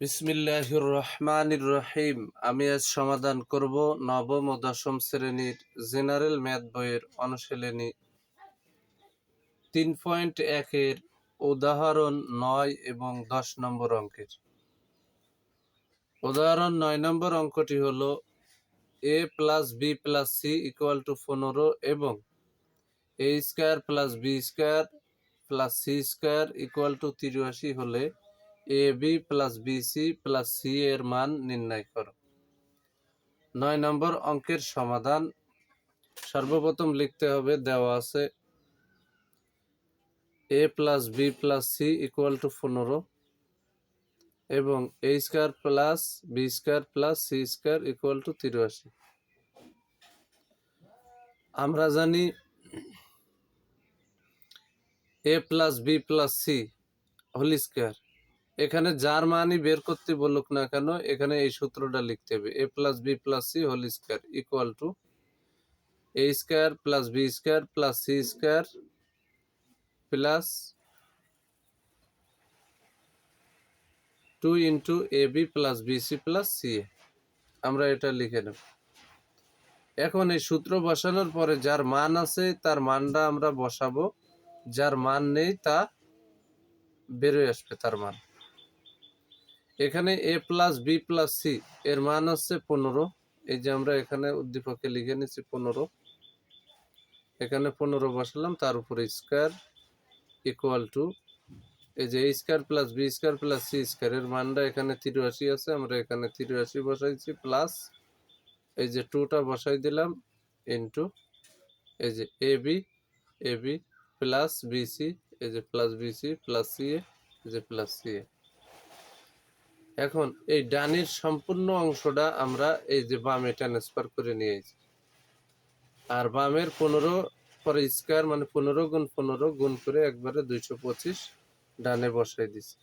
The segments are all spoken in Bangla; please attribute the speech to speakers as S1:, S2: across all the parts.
S1: বিসমিল্লাহির রহমানির রহিম। আমি আজ সমাধান করব নবম ও দশম শ্রেণীর জেনারেল ম্যাথ বইয়ের অনুশীলনী 3.1 এর উদাহরণ 9 এবং 10 নম্বর অঙ্কের। উদাহরণ 9 নম্বর অঙ্কটি হলো a plus B plus C equal to 15 এবং a square plus B square plus C square equal to 83 হলে A B plus BC plus C এর মান নির্ণয় করো। 9 নম্বর অঙ্কের সমাধান। সর্বপ্রথম লিখতে হবে, দেওয়া আছে a plus B plus C equal to 15 এবং a square plus B square plus C square equal to 83। আমরা জানি a plus B plus C whole square, এখানে যার মানই বের করতে বলুক না কেন এখানে এই সূত্রটা লিখতে হবে, a plus B plus C whole square equal to a square plus B square plus C square plus 2 into A B plus BC plus C A. আমরা এটা লিখে নেব। এখন এই সূত্র বসানোর পরে যার মান আছে তার মানটা আমরা বসাবো, যার মান নেই তা বেরোয় আসবে তার মান। এখানে এ প্লাস বি প্লাস সি এর মান হচ্ছে 15। এই যে আমরা এখানে উদ্দীপকে লিখে নিচ্ছি 15। এখানে 15 বসালাম, তার উপরে স্কয়ার ইকুয়াল টু এই যে a square plus B square plus C square এর মানটা এখানে 83 আছে, আমরা এখানে 83 বসাইছি, প্লাস এই যে 2টা বসাই দিলাম ইনটু এই যে এ বি প্লাস বিসি, এই যে plus BC plus C A, এই যে প্লাস সি এ। এখন এই ডানের সম্পূর্ণ অংশটা আমরা এই যে বামে ট্রান্সফার করে নিয়েছি, আর বামের 15 পরে স্কয়ার মানে 15 গুণ 15 গুণ করে একবারে 225 ডানে বসাই দিছি।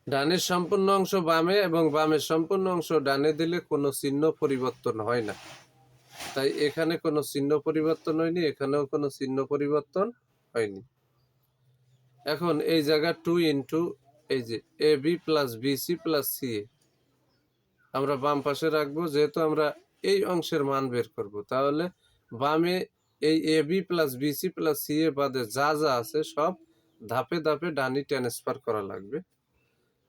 S1: ডানের সম্পূর্ণ অংশ বামে এবং বামের সম্পূর্ণ অংশ ডানে দিলে কোনো চিহ্ন পরিবর্তন হয় না, তাই এখানে কোনো চিহ্ন পরিবর্তন হয়নি, এখানেও কোনো চিহ্ন পরিবর্তন হয়নি। এখন এই জায়গা 2 ইন্টু এই যে A B plus BC plus C A আমরা বাম পাশে রাখবো, যেহেতু আমরা এই অংশের মান বের করব, তাহলে বামে এই A B plus BC plus C A বাদে যা যা আছে সব ধাপে ধাপে ডানি ট্রান্সফার করা লাগবে।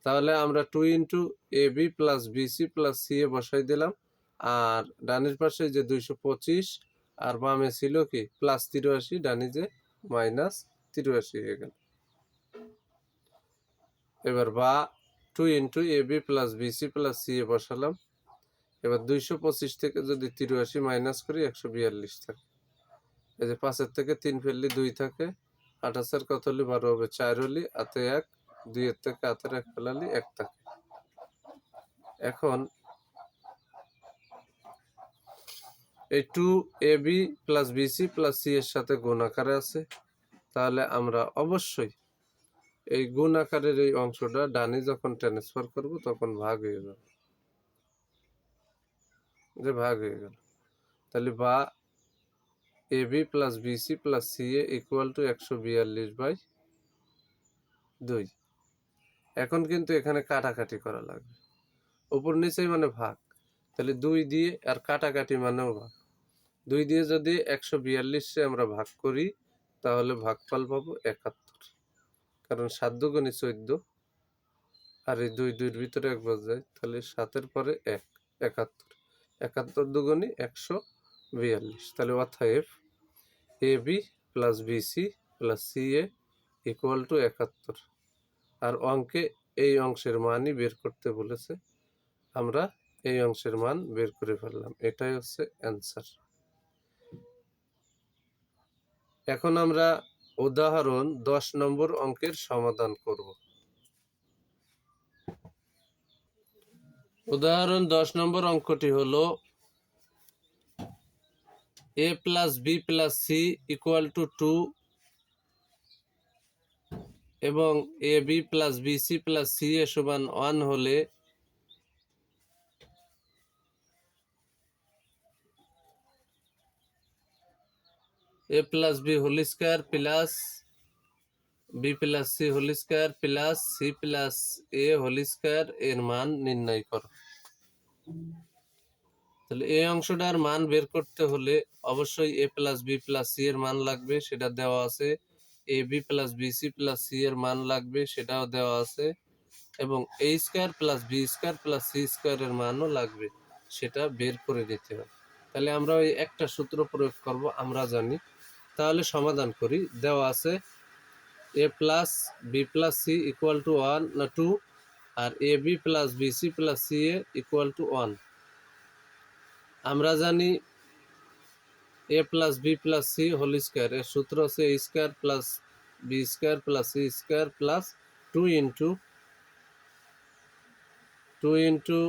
S1: তাহলে আমরা 2 into A B plus BC plus C A বসাই দিলাম, আর ডানের পাশে যে 225 আর বামে ছিল কি প্লাস 83, ডানি যে মাইনাস 83 হয়ে গেল। এবার বা 2 into A B plus BC plus C A বসালাম। এবার 225 থেকে যদি 83 মাইনাস করি 142 থাকে। এই যে 5-এর থেকে 3 ফেললে 2 থাকে, 28-এর কত হলে 12 হবে, 4 হলে হাতে 1, 2-এর থেকে হাতের 1 ফেলালে 1 থাকে। এখন এই 2 A B plus BC plus C এর সাথে গুণ আকারে আছে, তাহলে আমরা অবশ্যই এই গুণ আকারের এই অংশটা ডানে যখন ট্রান্সফার করব তখন ভাগ হয়ে যাবে, যে ভাগ হয়ে গেল। তাহলে বা A B plus BC plus C A equal to 142/2। এখন কিন্তু এখানে কাটাকাটি করা লাগবে, উপর নিচেই মানে ভাগ, তাহলে 2 দিয়ে আর কাটাকাটি মানেও ভাগ। 2 দিয়ে যদি 142 আমরা ভাগ করি তাহলে ভাগফল পাবো 71, কারণ 7 দুগুণে 14 আর এই 2 2-এর ভিতরে 1 বসে যায়, তাহলে 7-এর পরে 1, 71, 71 দুগুণে 142। তাহলে অতএব A B plus BC plus C A equal to 71। আর অঙ্কে এই অংশের মানই বের করতে বলেছে, আমরা এই অংশের মান বের করে ফেললাম, এটাই হচ্ছে অ্যান্সার। এখন আমরা উদাহরণ 10 নম্বর অঙ্কের সমাধান করব। উদাহরণ 10 নম্বর অঙ্কটি হলো a plus B plus C equal to 2 এবং A B plus BC plus C A সমান 1 হলে A plus B whole square plus B plus C whole square plus C plus A whole square এর মান নির্ণয় করো। তাহলে এই অংশটার মান বের করতে হলে অবশ্যই A plus B plus C এর মান লাগবে, সেটা দেওয়া আছে। A B plus B C plus C এর মান লাগবে, সেটাও দেওয়া আছে। এবং A square plus B square plus C স্কোয়ারের মানও লাগবে, সেটা বের করে নিতে হবে। তাহলে আমরা ওই একটা সূত্র প্রয়োগ করব, আমরা জানি। তাহলে সমাধান করি। দেওয়া আছে A plus B plus C equal to 1 না 2, আর A B plus B C plus C A equal to 1। আমরা জানি A plus B plus C whole square এর সূত্র আছে A square plus B square plus C square plus 2 into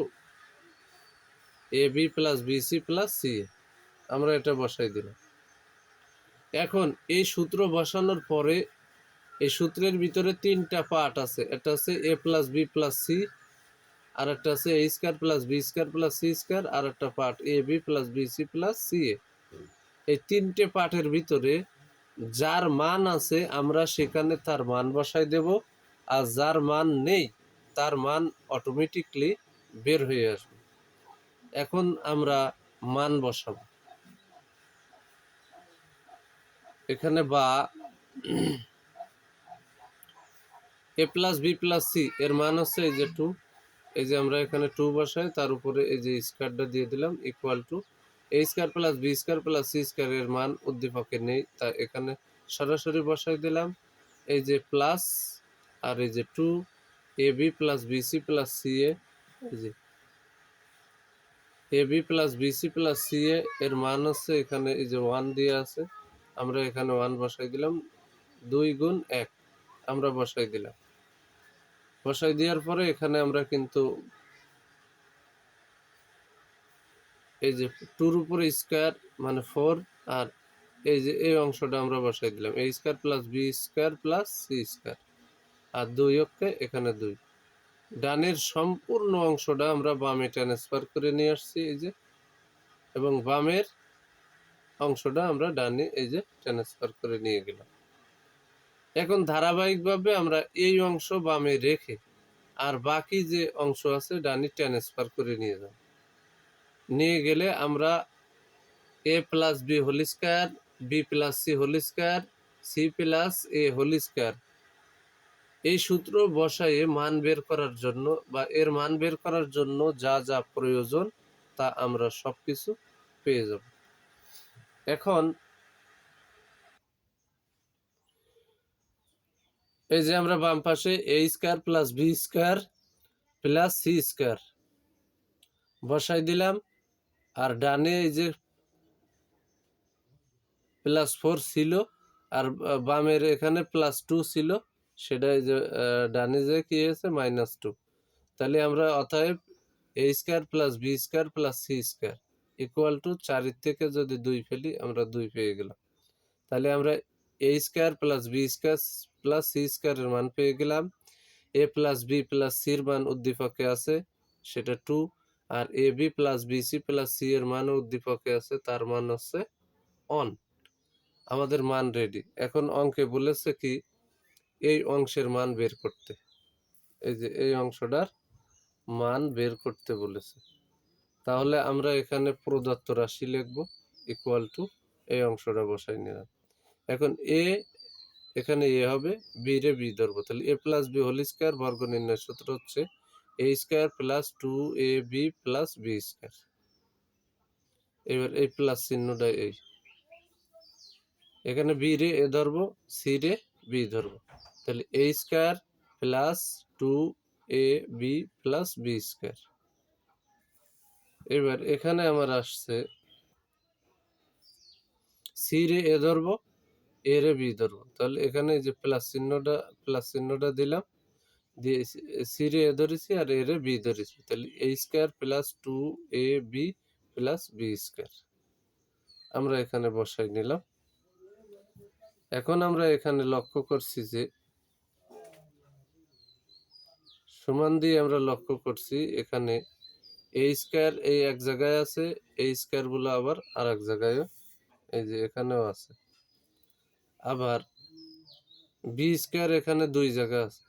S1: A B plus B C plus C. আমরা এটা বসাই দিলাম। এখন এই সূত্র বসানোর পরে এই সূত্রের ভিতরে তিনটা পার্ট আছে। একটা আছে A plus B plus C, আর একটা আছে A square plus B square plus C square, আর একটা part A B plus B C plus C A. এই তিনটে পার্টের ভিতরে যার মান আছে আমরা সেখানে তার মান বসাই দেব, আর যার মান নেই তার মান অটোমেটিকলি বের হয়ে আসবে। এখন আমরা মান বসাবো এখানে, বা এ প্লাস বি প্লাস সি এর মান হচ্ছে এই যে 2। এই যে আমরা এখানে 2 বসাই, তার উপরে এই যে স্কোয়ারটা দিয়ে দিলাম equal to A square plus B square plus C square এর মান উদ্দীপকে নেই, তা এখানে সরাসরি বসাই দিলাম। এই যে প্লাস আর এই যে 2 A B plus B C plus C A, এই যে A B plus B C plus C A এর মান হচ্ছে এখানে এই যে 1 দিয়ে আছে, আমরা এখানে 1 বসাই দিলাম। 2 গুণ 1 আমরা বসাই দিলাম। বসাই দেওয়ার পরে এখানে আমরা কিন্তু এই যে 2 উপরে স্কোয়ার মানে 4, আর এই যে এই অংশটা আমরা বসাই দিলাম A square plus B square plus C square, আর 2 অক্ষে এখানে 2। ডানের সম্পূর্ণ অংশটা আমরা বামে ট্রান্সফার করে নিয়ে আসছি এই যে, এবং বামের অংশটা আমরা ডানে এই যে ট্রান্সফার করে নিয়ে গেলাম। এখন ধারাবাহিকভাবে আমরা এই অংশ বামে রেখে আর বাকি যে অংশ আছে ডানে ট্রান্সফার করে নিয়ে গেলে আমরা A plus B whole square, B plus C whole square, C plus A whole square এই সূত্র বসায়ে মান বের করার জন্য বা এর মান বের করার জন্য যা যা প্রয়োজন তা আমরা সবকিছু পেয়ে যাব। এখন এই যে আমরা বাম পাশে A square plus B square plus C square বসাই দিলাম, আর ডানে এই যে +4 ছিল, আর বামের এখানে +2 ছিল, সেটা এই যে ডানে যে কি হয়েছে -2। তাহলে আমরা অতএব A square plus B square plus C square equal to 4 থেকে যদি 2 ফেলি আমরা 2 পেয়ে গেলাম। তাহলে আমরা A square plus B square plus C স্কোয়ারের মান পেয়ে গেলাম। এ প্লাস বি প্লাস সির মান উদ্দীপকে আছে, সেটা 2, আর A B plus B C plus C এর মান উদ্দীপকে আছে, তার মান হচ্ছে 1। আমাদের মান রেডি। এখন অঙ্কে বলেছে কি এই অংশের মান বের করতে, এই যে এই অংশটার মান বের করতে বলেছে। তাহলে আমরা এখানে প্রদত্ত রাশি লিখব ইকুয়াল টু এই অংশটা বসাই নিলাম। এখন এ এখানে এ হবে, বি রে বি ধরবো, তাহলে A plus B whole square বর্গ নির্ণয় সূত্র হচ্ছে A square plus 2ab plus B square. এবার এই প্লাস চিহ্নটা এই, এখানে বি রে এ ধরবো, সি রে বি ধরবো, তাহলে A square plus 2ab plus B square. এবার এখানে আমার আসছে সি রে এ ধরবো, এ রে বি ধরবো, তাহলে এখানে যে প্লাস চিহ্নটা দিলাম, দিয়ে সি রে এ ধরেছি আর এ রে বি ধরেছি, তাহলে A square plus 2ab plus B square আমরা এখানে বসাই নিলাম। এখন আমরা এখানে লক্ষ্য করছি যে সমান দিয়ে আমরা লক্ষ্য করছি এখানে এ স্কোয়ার এই এক জায়গায় আছে, এই স্কোয়ার গুলো আবার আর এক জায়গায় এই যে এখানেও আছে। আবার বি স্কোয়ার এখানে 2 জায়গা আছে,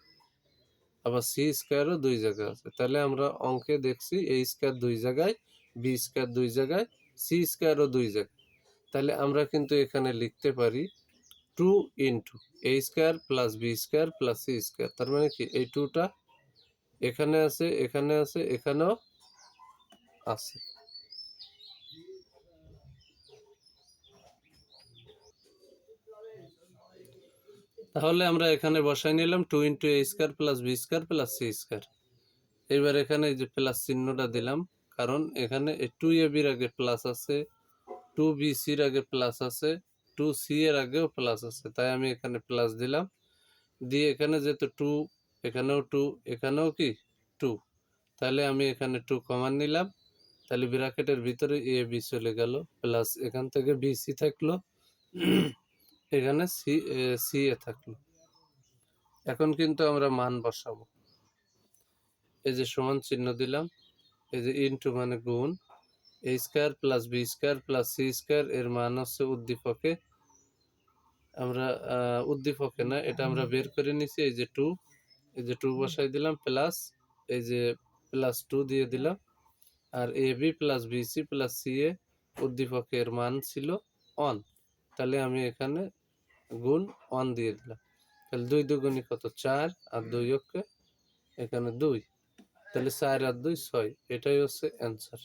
S1: আবার সি স্কোয়ারও 2 জায়গা আছে। তাহলে আমরা অঙ্কে দেখছি এ স্কোয়ার 2 জায়গায়, বি স্কোয়ার 2 জায়গায়, সি স্কোয়ারও 2 জায়গায়। তাহলে আমরা কিন্তু এখানে লিখতে পারি 2 into A square plus B square plus C square. তার মানে কি এই 2টা এখানে আছে, এখানে আছে, এখানেও আছে। তাহলে আমরা এখানে বসাই নিলাম 2 into A square plus B square plus C square. এবার এখানে এই যে প্লাস চিহ্নটা দিলাম, কারণ এখানে 2ab-র আগে প্লাস আছে, 2bc-র আগে প্লাস আছে, 2c-এর আগেও প্লাস আছে, তাই আমি এখানে প্লাস দিলাম। দিয়ে এখানে যেহেতু 2, এখানেও 2, এখানেও কি 2, তাহলে আমি এখানে 2 কমন নিলাম। তাহলে ব্র্যাকেটের ভিতরে এ বি চলে গেল, প্লাস এখান থেকে বিসি থাকলো, এখানে সি এ থাকলো। এখন কিন্তু আমরা মান বসাবো। এই যে সমান চিহ্ন দিলাম, এই যে ইনটু মানে গুণ, A square plus B square plus C square এর মান হচ্ছে উদ্দীপকে, আমরা উদ্দীপকে না, এটা আমরা বের করে নিছি। এই যে 2, এই যে 2 বসাই দিলাম, প্লাস এই যে প্লাস 2 দিয়ে দিলাম। আর A B plus BC plus C A উদ্দীপকের মান ছিল 1, তাহলে আমি এখানে গুণ 1 দিয়ে দিলাম। তাহলে 2 দুগুণী কত 4, আর 2 অক্ষে এখানে 2, তাহলে 4 আর 2 6, এটাই হচ্ছে অ্যান্সার।